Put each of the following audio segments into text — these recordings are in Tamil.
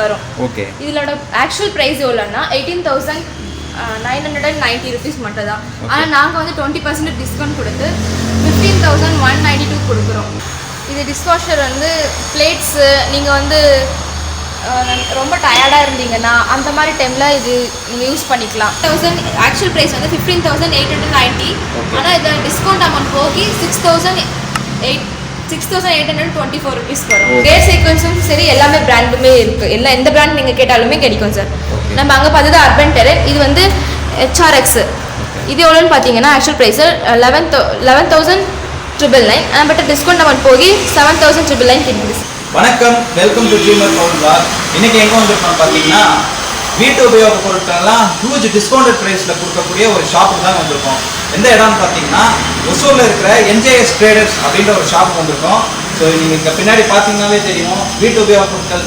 வரும். ஓகே. இதோட ஆக்சுவல் பிரைஸ் எவ்வளோன்னா 18,990 rupees மட்டும் தான். ஆனால் நாங்கள் வந்து 20% டிஸ்கவுண்ட் கொடுத்து 15,192 கொடுக்குறோம். இது டிஷ்வாஷர் வந்து பிளேட்ஸு நீங்கள் வந்து ரொம்ப டயர்டாக இருந்தீங்கன்னா அந்த மாதிரி டைமில் இது நீங்கள் யூஸ் பண்ணிக்கலாம். ஆக்சுவல் ப்ரைஸ் வந்து 15,890. ஆனால் இதை டிஸ்கவுண்ட் அமௌண்ட் போகி 6,824 rupees வரும். GEYSER சரி எல்லாமே பிராண்டுமே இருக்குது. எந்த பிராண்ட் நீங்கள் கேட்டாலுமே கிடைக்கும் சார். நம்ம அங்கே பார்த்தது அர்பன் டெரர். இது வந்து HRX. இது எவ்வளோன்னு பார்த்தீங்கன்னா actual price 11,999. But discount amount போகி 7,999 கிடைக்குது. வணக்கம், வெல்கம் டு ட்ரீமர் பவுல். இன்னைக்கு எங்கே வந்திருக்கோம் பார்த்தீங்கன்னா வீட்டு உபயோக பொருட்கள்லாம் ஹியூஜ் டிஸ்கவுண்டட் ப்ரைஸில் கொடுக்கக்கூடிய ஒரு ஷாப்புக்கு தான் வந்திருக்கோம். எந்த இடம்னு பார்த்தீங்கன்னா ஒசூரில் இருக்கிற NJS Traders அப்படின்ற ஒரு ஷாப்புக்கு வந்திருக்கோம். ஸோ நீங்கள் இங்கே பின்னாடி பார்த்தீங்கன்னாலே தெரியும், வீட்டு உபயோக பொருட்கள்,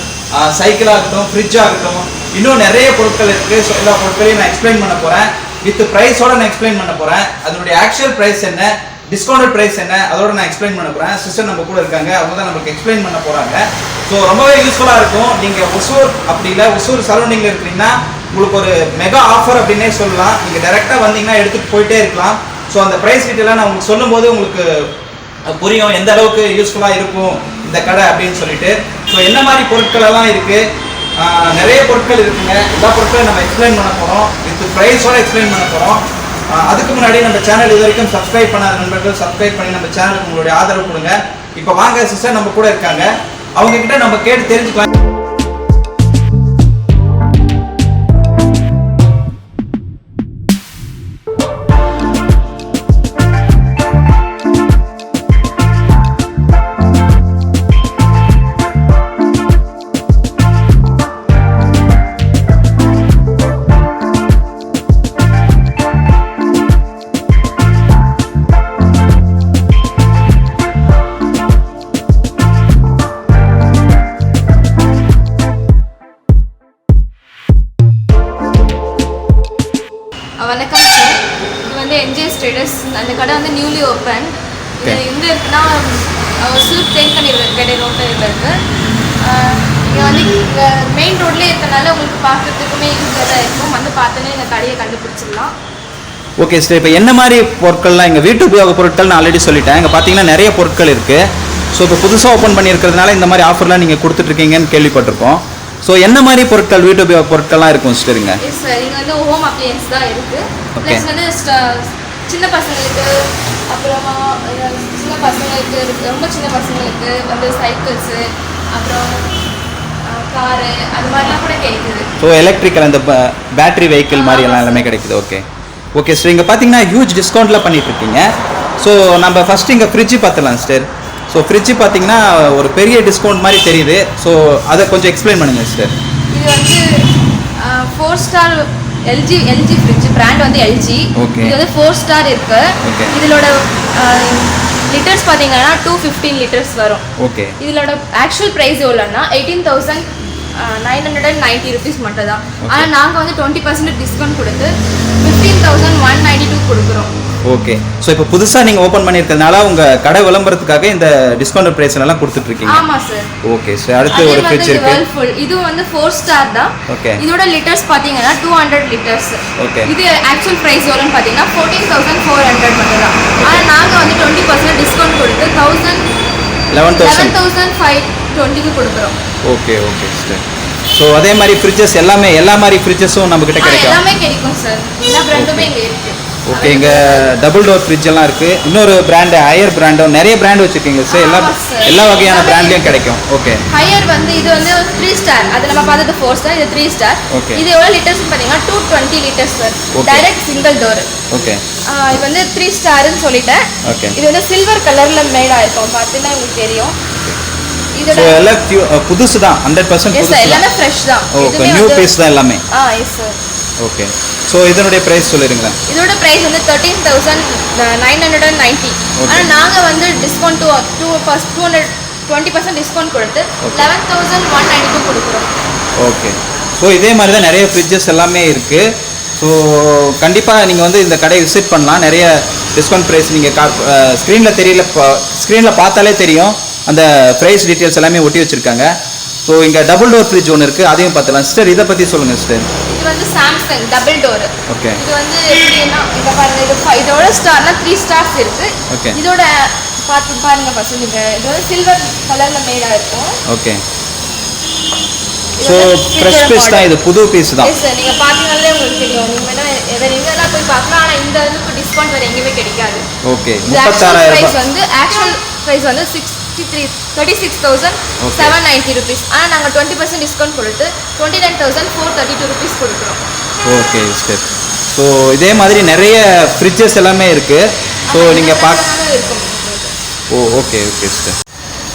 சைக்கிளாக இருக்கட்டும், ஃப்ரிட்ஜாக இருக்கட்டும், இன்னும் நிறைய பொருட்கள் இருக்குது. ஸோ எல்லா பொருட்களையும் நான் எக்ஸ்பிளைன் பண்ண போகிறேன். வித் ப்ரைஸோட நான் எக்ஸ்பிளைன் பண்ண போகிறேன். அதனுடைய ஆக்சுவல் ப்ரைஸ் என்ன, டிஸ்கவுண்டட் ப்ரைஸ் என்ன, அதோட நான் எக்ஸ்பிளைன் பண்ண போகிறேன். சிஸ்டர் நம்ம கூட இருக்காங்க, அவங்க தான் நமக்கு எக்ஸ்பிளைன் பண்ண போகிறாங்க. ஸோ ரொம்பவே யூஸ்ஃபுல்லாக இருக்கும். நீங்கள் ஒசூர் அப்படி இல்லை ஒசூர் சரௌண்டிங்கில் இருக்கிறீங்கன்னா உங்களுக்கு ஒரு மெகா ஆஃபர் அப்படின்னே சொல்லலாம். நீங்கள் டேரெக்டாக வந்தீங்கன்னா எடுத்துகிட்டு போயிட்டே இருக்கலாம். ஸோ அந்த ப்ரைஸ் டீட்டெயிலாக நான் உங்களுக்கு சொல்லும்போது உங்களுக்கு புரியும் எந்த அளவுக்கு யூஸ்ஃபுல்லாக இருக்கும் இந்த கடை அப்படின்னு சொல்லிட்டு. ஸோ என்ன மாதிரி பொருட்கள் எல்லாம் இருக்குது, நிறைய பொருட்கள் இருக்குங்க. எல்லா பொருட்களையும் நம்ம எக்ஸ்பிளைன் பண்ண போகிறோம். வித் ப்ரைஸோட எக்ஸ்பிளைன் பண்ண போகிறோம். அதுக்கு முன்னாடி நம்ம சேனல் இது வரைக்கும் சப்ஸ்கிரைப் பண்ணாத நண்பர்கள் சப்ஸ்கிரைப் பண்ணி நம்ம சேனலுக்கு உங்களுடைய ஆதரவு கொடுங்க. இப்போ வாங்க, சிஸ்டர் நம்ம கூட இருக்காங்க, அவங்க கிட்ட நம்ம கேட்டு தெரிஞ்சுக்கலாம். வணக்கம் சார். இது வந்து NJS Traders. அந்த கடை வந்து நியூலி ஓப்பன். இது எங்கே இருக்குன்னா ஒசூர் தென்கனிக்கோட்டை ரோட்டில் இருக்குது. இங்கே வந்து மெயின் ரோட்லேயே இருக்கனால உங்களுக்கு பார்க்குறதுக்குமே ஈஸியாக தான் இருக்கும். வந்து பார்த்தோன்னே இந்த கடையை கண்டுபிடிச்சிடலாம். ஓகே சார், இப்போ என்ன மாதிரி பொருட்கள்லாம் எங்கள் வீட்டு உபயோக பொருட்கள் நான் ஆல்ரெடி சொல்லிட்டேன். இங்கே பார்த்தீங்கன்னா நிறைய பொருட்கள் இருக்குது. ஸோ இப்போ புதுசாக ஓப்பன் பண்ணியிருக்கிறதுனால இந்த மாதிரி ஆஃபர்லாம் நீங்கள் கொடுத்துட்ருக்கீங்கன்னு கேள்விப்பட்டிருக்கோம். ஸோ என்ன மாதிரி பொருட்கள், வீட்டு உபயோக பொருட்கள்லாம் இருக்கும் சிஸ்டருங்க? எஸ் சார், இங்கே வந்து ஹோம் அப்ளையன்ஸ் தான் இருக்குது. ப்ளஸ் வந்து சின்ன பசங்களுக்கு, அப்புறமா சின்ன பசங்களுக்கு, ரொம்ப சின்ன பசங்களுக்கு வந்து சைக்கிள்ஸு, அப்புறம் காரு, அது மாதிரிலாம் கூட கிடைக்குது. ஸோ எலக்ட்ரிக்கல் அந்த பேட்டரி வெஹிக்கிள் மாதிரி எல்லாம் எல்லாமே கிடைக்குது. Okay okay sir. இங்கே பார்த்தீங்கன்னா ஹியூஜ் டிஸ்கவுண்ட்டில் பண்ணிகிட்ருக்கீங்க. ஸோ நம்ம ஃபஸ்ட்டு இங்கே ஃப்ரிட்ஜு பார்த்துலாம் சிஸ்டர். ஸோ ஃப்ரிட்ஜு பார்த்தீங்கன்னா ஒரு பெரிய டிஸ்கவுண்ட் மாதிரி தெரியுது. ஸோ அதை கொஞ்சம் எக்ஸ்பிளைன் பண்ணுங்கள் சிஸ்டர். இது வந்து 4 ஸ்டார் LG ஃப்ரிட்ஜ், பிராண்ட் வந்து LG. இது வந்து 4 ஸ்டார் இருக்கு. இதோட லிட்டர்ஸ் பார்த்தீங்கன்னா 215 லிட்டர்ஸ் வரும். ஓகே. இதோட ஆக்சுவல் ப்ரைஸ் எவ்வளோன்னா 18,990 rupees மட்டும் தான். ஆனால் நாங்கள் வந்து 20% டிஸ்கவுண்ட் கொடுத்து 15,192 கொடுக்குறோம். ஓகே. ஸோ இப்போ புதுசாக நீங்கள் ஓப்பன் பண்ணியிருக்கிறதுனால உங்கள் கடை விளம்பரத்துக்காக இந்த டிஸ்கவுண்ட் ப்ரைஸ் எல்லாம் கொடுத்துட்ருக்கீங்க. ஆமாம் சார். Okay sir. அடுத்து ஒரு ஃப்ரிட்ஜ் இருக்கு. இது வந்து 4 ஸ்டார் தான். ஓகே. இதோட லிட்டர்ஸ் பார்த்தீங்கன்னா 200 லிட்டர்ஸ். ஓகே. இது ஆக்சுவல் ப்ரைஸ் எவ்வளோன்னு பார்த்தீங்கன்னா 14,400 மட்டும் தான். ஆனால் நாங்கள் வந்து 20% டிஸ்கவுண்ட் கொடுத்து 11,520 கொடுக்குறோம். Okay okay sir. ஸோ அதே மாதிரி ஃப்ரிட்ஜஸ் எல்லா மாதிரி ஃப்ரிட்ஜஸும் நம்மக்கிட்ட கிடைக்கும். எல்லாமே கிடைக்கும் சார். எல்லா பிராண்டுமே இங்கே இருக்குது. ஓகே. இங்கே டபுள் டோர் ஃப்ரிட்ஜ் எல்லாம் இருக்குது. இன்னொரு பிராண்டு ஹையர் பிராண்டும் நிறைய பிராண்ட் வச்சுருக்கீங்க சார். எல்லா வகையான பிராண்ட்லையும் கிடைக்கும். ஓகே. ஹையர் வந்து இது வந்து 3 ஸ்டார். அது நம்ம பார்த்தது 4 ஸ்டார், இது 3 ஸ்டார். ஓகே. இது எவ்வளோ லிட்டர்ஸ் பார்த்தீங்கன்னா 220 litres sir. Direct single door. Okay. இது வந்து 3 ஸ்டார்னு சொல்லிட்டேன். ஓகே. இது வந்து சில்வர் கலரில் மேட் ஆயிருக்கும். பார்த்தீங்கன்னா உங்களுக்கு தெரியும். ஸோ எல்லாம் புதுசு தான், 100% புதுசு. எல்லாமே ஃப்ரெஷ் தான். ஓகே. நியூ பீஸ் தான் எல்லாமே. Yes sir. ஓகே. ஸோ இதனுடைய ப்ரைஸ் சொல்லிடுங்களேன். இதோட ப்ரைஸ் வந்து 13,990. ஆனால் நாங்கள் வந்து டிஸ்கவுண்ட் 220% டிஸ்கவுண்ட் கொடுத்து 11,192 கொடுக்குறோம். ஓகே. ஸோ இதே மாதிரி தான் நிறைய ஃப்ரிட்ஜஸ் எல்லாமே இருக்குது. ஸோ கண்டிப்பாக நீங்கள் வந்து இந்த கடையை விசிட் பண்ணலாம். நிறைய டிஸ்கவுண்ட் ப்ரைஸ் நீங்கள் ஸ்க்ரீனில் பார்த்தாலே தெரியும். அந்த ப்ரைஸ் டீட்டெயில்ஸ் எல்லாமே ஒட்டி வச்சுருக்காங்க. ஸோ இங்கே டபுள் டோர் ஃப்ரிட்ஜ் ஒன்று இருக்குது, அதையும் பார்த்துலாம். சிஸ்டர் இதை பற்றி சொல்லுங்கள் சிஸ்டர். இது வந்து சாம்சங் டபுள் டோர். ஓகே. இது வந்து எப்படின்னா இங்க பாருங்க, இதோட ஸ்டார்னா 3 ஸ்டார்ஸ் இருக்கு. ஓகே. இதோட பாருங்க ஃபர்ஸ்ட் நீங்க இது வந்து சில்வர் கலர்ல மேடா இருக்கும். ஓகே. ஸோ ஃப்ரெஷ் பீஸ் தான், இது புது பீஸ் தான். எஸ் சார், நீங்க பாத்தீங்கனாலே உங்களுக்கு தெரியும். நீங்க வேணா வேற எங்கெல்லாம் போய் பார்க்கலாம், ஆனா இந்த அளவுக்கு டிஸ்கவுண்ட் வேற எங்கேயுமே கிடைக்காது. ஓகே. 36,000 பிரைஸ் வந்து ஆக்சுவல் பிரைஸ் வந்து 36,790 rupees. ஆனா நாங்க 20% டிஸ்கவுண்ட் கொடுத்து 29,432 rupees கொடுக்குறோம். Okay sister. ஸோ இதே மாதிரி நிறைய ஃப்ரிட்ஜஸ் எல்லாமே இருக்கு. ஸோ நீங்க ஓகே சிஸ்டர்.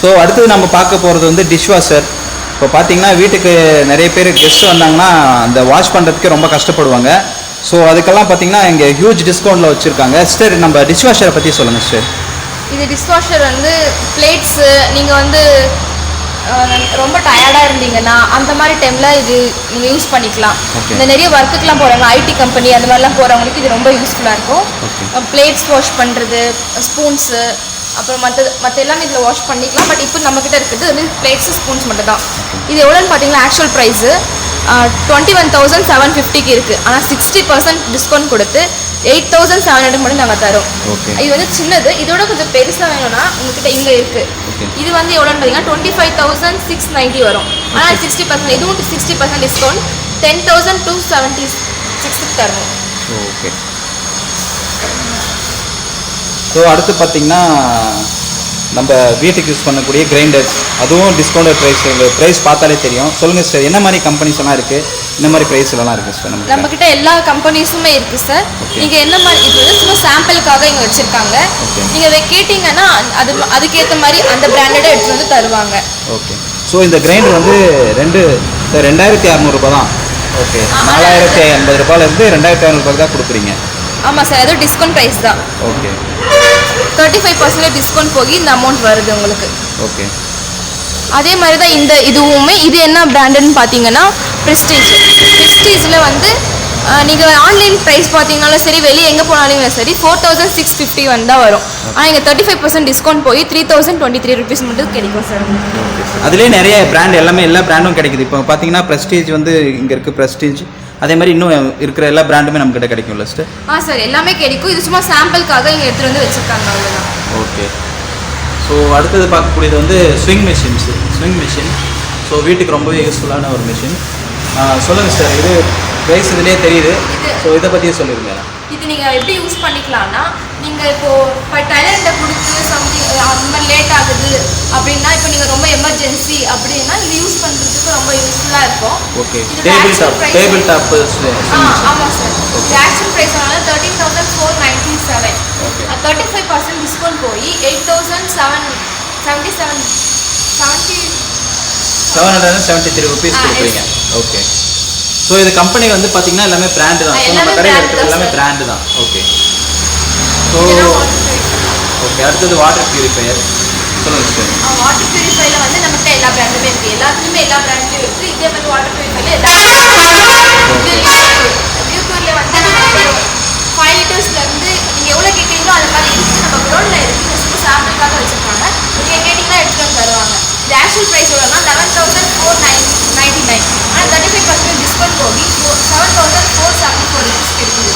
ஸோ அடுத்தது நம்ம பார்க்க போகிறது வந்து டிஷ்வாஷர். இப்போ பார்த்தீங்கன்னா வீட்டுக்கு நிறைய பேர் கெஸ்ட் வந்தாங்கன்னா அந்த வாஷ் பண்ணுறதுக்கே ரொம்ப கஷ்டப்படுவாங்க. ஸோ அதுக்கெல்லாம் பார்த்தீங்கன்னா இங்கே ஹியூஜ் டிஸ்கவுண்ட்டில் வச்சுருக்காங்க. சிஸ்டர் நம்ம டிஷ்வாஷரை பற்றி சொல்லுங்கள் சிஸ்டர். இது டிஷ்வாஷர் வந்து பிளேட்ஸு நீங்கள் வந்து ரொம்ப டயர்டாக இருந்தீங்கன்னா அந்த மாதிரி டைமில் இது நீங்கள் யூஸ் பண்ணிக்கலாம். இந்த நிறைய ஒர்க்குக்கெலாம் போகிறாங்க, ஐடி கம்பெனி அந்த மாதிரிலாம் போகிறவங்களுக்கு இது ரொம்ப யூஸ்ஃபுல்லாக இருக்கும். பிளேட்ஸ் வாஷ் பண்ணுறது, ஸ்பூன்ஸு, அப்புறம் மற்ற எல்லாமே இதில் வாஷ் பண்ணிக்கலாம். பட் இப்போ நம்மக்கிட்ட இருக்கிறது வந்து பிளேட்ஸு ஸ்பூன்ஸ் மட்டும் தான். இது எவ்வளோன்னு பார்த்தீங்கன்னா ஆக்சுவல் ப்ரைஸு 21,750க்கு இருக்குது. ஆனால் 60% டிஸ்கவுண்ட் கொடுத்து 8,700 மட்டும் நாங்கள் தரோம். இது வந்து சின்னது. இதோட கொஞ்சம் பெருசாக வேணும்னா உங்ககிட்ட இங்கே இருக்குது. இது வந்து எவ்வளோன்னு பார்த்தீங்கன்னா 25,690 வரும். ஆனால் 60%, இதுவும் 60% டிஸ்கவுண்ட் 10,276 தருவோம். ஓகே. ஸோ அடுத்து பார்த்தீங்கன்னா நம்ம வீட்டுக்கு யூஸ் பண்ணக்கூடிய கிரைண்டர்ஸ், அதுவும் டிஸ்கவுண்டட் ப்ரைஸ் பார்த்தாலே தெரியும். சொல்லுங்கள் சார், என்ன மாதிரி கம்பெனிஸ் எல்லாம் இருக்குது, என்ன மாதிரி ப்ரைஸ்லாம் இருக்குது சார்? நம்மக்கிட்ட எல்லா கம்பெனிஸுமே இருக்குது சார். நீங்கள் என்ன மாதிரி, இது வந்து சும்மா சாம்பிளுக்காக இங்கே வச்சுருக்காங்க. நீங்கள் கேட்டிங்கன்னா அதுக்கேற்ற மாதிரி அந்த பிராண்டடை எடுத்து வந்து தருவாங்க. ஓகே. ஸோ இந்த கிரைண்டர் வந்து 2,600 ரூபாய் தான். ஓகே. 4,080 ரூபாயிலேருந்து 2,500 ரூபாய் தான் கொடுக்குறீங்க. ஆமாம் சார், அதுவும் டிஸ்கவுண்ட் ப்ரைஸ் தான். ஓகே. 35% டிஸ்கவுண்ட் போகி இந்த அமௌண்ட் வருது உங்களுக்கு. ஓகே. அதே மாதிரி தான் இதுவுமே. இது என்ன பிராண்டுன்னு பார்த்தீங்கன்னா ப்ரெஸ்டீஜில் வந்து நீங்கள் ஆன்லைன் ப்ரைஸ் பார்த்தீங்கன்னாலும் சரி, வெளியே எங்கே போனாலும் சரி 4,651 தான் வரும். ஆனால் இங்கே 35% டிஸ்கவுண்ட் போய் 3,023 rupees மட்டும் கிடைக்கும் சார். அதுலேயே நிறைய பிராண்ட், எல்லா பிராண்டும் கிடைக்குது. இப்போ பார்த்தீங்கன்னா ப்ரெஸ்டீஜ் வந்து இங்கே இருக்குது, ப்ரெஸ்டீஜ். அதே மாதிரி இன்னும் இருக்கிற எல்லா பிராண்டுமே நம்மக்கிட்ட கிடைக்கும்ல சார்? சார், எல்லாமே கிடைக்கும். இது சும்மா சாம்பிளுக்காக இங்கே எடுத்துகிட்டு வந்து வச்சுருக்காங்க, அவ்வளோதான். ஓகே. ஸோ அடுத்தது பார்க்கக்கூடியது வந்து ஸ்விங் மிஷின். ஸோ வீட்டுக்கு ரொம்பவே யூஸ்ஃபுல்லான ஒரு மிஷின். சொல்லுங்கள் சார், இது ப்ரைஸ் இதுலேயே தெரியுது. ஸோ இதை பற்றியே சொல்லிடுங்க. இது நீங்கள் எப்படி யூஸ் பண்ணிக்கலாம்னா, நீங்கள் இப்போ டைலர்கிட்ட கொடுத்து சம்திங் அந்த மாதிரி லேட் ஆகுது அப்படின்னா, இப்போ நீங்கள் ரொம்ப எமர்ஜென்சி அப்படின்னா இது யூஸ் பண்ணுறதுக்கு ரொம்ப யூஸ்ஃபுல்லாக இருக்கும். ஓகே. Table top. ஆமாம் சார். இது ஆக்சுவல் ப்ரைஸ் வந்து 13,497. 35% டிஸ்கவுண்ட் போய் 8,773 rupees கொடுக்குறீங்க. ஓகே. ஸோ இது கம்பெனி வந்து பார்த்தீங்கன்னா எல்லாமே பிராண்டு தான். ஸோ நம்ம கடையில் இருக்கிறது எல்லாமே பிராண்டு தான். ஓகே. So okay. அடுத்தது வாட்டர் பியூரிஃபையர். சொல்லுங்கள் சார். வாட்டர் பியூரிஃபையரில் வந்து நம்மகிட்ட எல்லா பிராண்டுமே இருக்குது. எல்லாத்துலேயுமே எல்லா பிராண்ட்லையும் இருக்குது. இதே மாதிரி வாட்டர் பியூரிஃபையரில் எல்லா வியூப்பூரில் வந்து நமக்கு 5 லிட்டர்ஸ்லேருந்து நீங்கள் எவ்வளோ கேட்குறீங்களோ அது மாதிரி இருக்குது. நம்ம க்ரௌண்டில் இருக்குது, சும்மா சாம்பிளுக்காக வச்சுருக்காங்க. நீங்கள் கேட்டிங்கன்னா எடுத்துகிட்டு வந்து தருவாங்க. இது ஆக்சுவல் ப்ரைஸ் எவ்வளோனா 11,499. ஆனால் 35% டிஸ்கவுண்ட் போகி 7,474 rupees கிடைக்குது.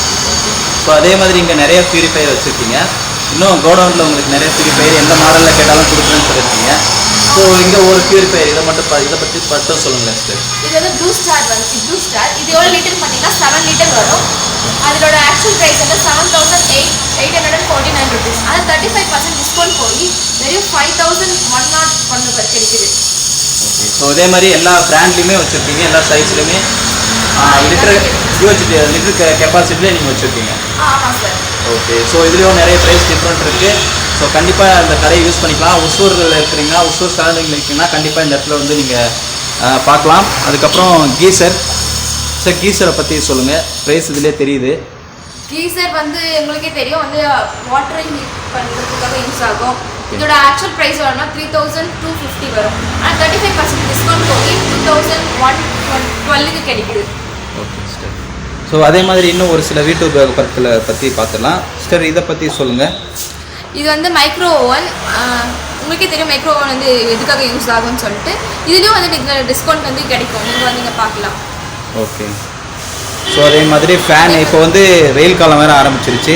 ஸோ அதே மாதிரி இங்கே நிறைய பியூரிஃபையர் வச்சுருக்கீங்க. இன்னும் கோடவுனில் உங்களுக்கு நிறைய பியூரிஃபையர் எந்த மாடலில் கேட்டாலும் கொடுக்குறேன்னு சொல்லியிருக்கீங்க. ஸோ இங்கே ஒரு பியூரிஃபையர் இதை பற்றி மட்டும் சொல்லுங்களேன் சார். இது வந்து ப்ளூ ஸ்டார். இது எவ்வளோ லிட்டர் பார்த்தீங்கன்னா 7 லிட்டர் வரும். அதோட ஆக்சுவல் ப்ரைஸ் வந்து 7,849 rupees. ஆனால் 35% டிஸ்கவுண்ட் போய் வெறும் 5,101 கிடைக்குது. ஓகே. ஸோ அதே மாதிரி எல்லா பிராண்ட்லேயுமே வச்சுருக்கீங்க, எல்லா சைஸ்லையுமே லிட்டர் கெப்பாசிட்டிலே நீங்கள் வச்சுருக்கீங்க. ஆமாம் சார். ஓகே. ஸோ இதுலேயும் நிறைய ப்ரைஸ் டிஃப்ரெண்ட் இருக்குது. ஸோ கண்டிப்பாக அந்த கடையை யூஸ் பண்ணிக்கலாம். ஒசூரில் இருக்கிறீங்கன்னா, ஒசூர் சரௌண்டிங்கில் இருக்கீங்கன்னா கண்டிப்பாக இந்த இடத்துல வந்து நீங்கள் பார்க்கலாம். அதுக்கப்புறம் கீசர். சார் கீசரை பற்றி சொல்லுங்கள், ப்ரைஸ் இதிலே தெரியுது. கீசர் வந்து உங்களுக்கே தெரியும், வந்து வாட்டரை ஹீட் பண்ணுறதுக்காக யூஸ் ஆகும். இதோட ஆக்சுவல் ப்ரைஸ் வரணும்னா 3,250 வரும். ஆனால் 35% டிஸ்கவுண்ட் போய் 2,112க்கு கிடைக்குது. Okay sir. ஸோ அதே மாதிரி இன்னும் ஒரு சில வீட்டு உபயோகப்படுத்தலை பற்றி பார்த்துடலாம். சார் இதை பற்றி சொல்லுங்கள். இது வந்து மைக்ரோ ஓவன். உங்களுக்கே தெரியும் மைக்ரோ ஓவன் வந்து எதுக்காக யூஸ் ஆகும்னு சொல்லிட்டு இதுலேயும் வந்து டிஸ்கவுண்ட் வந்து கிடைக்கும், நீங்கள் வந்து நீங்கள் பார்க்கலாம். ஓகே. ஸோ அதே மாதிரி ஃபேன் இப்போ வந்து வெயில் காலம் வேறு ஆரம்பிச்சிருச்சு.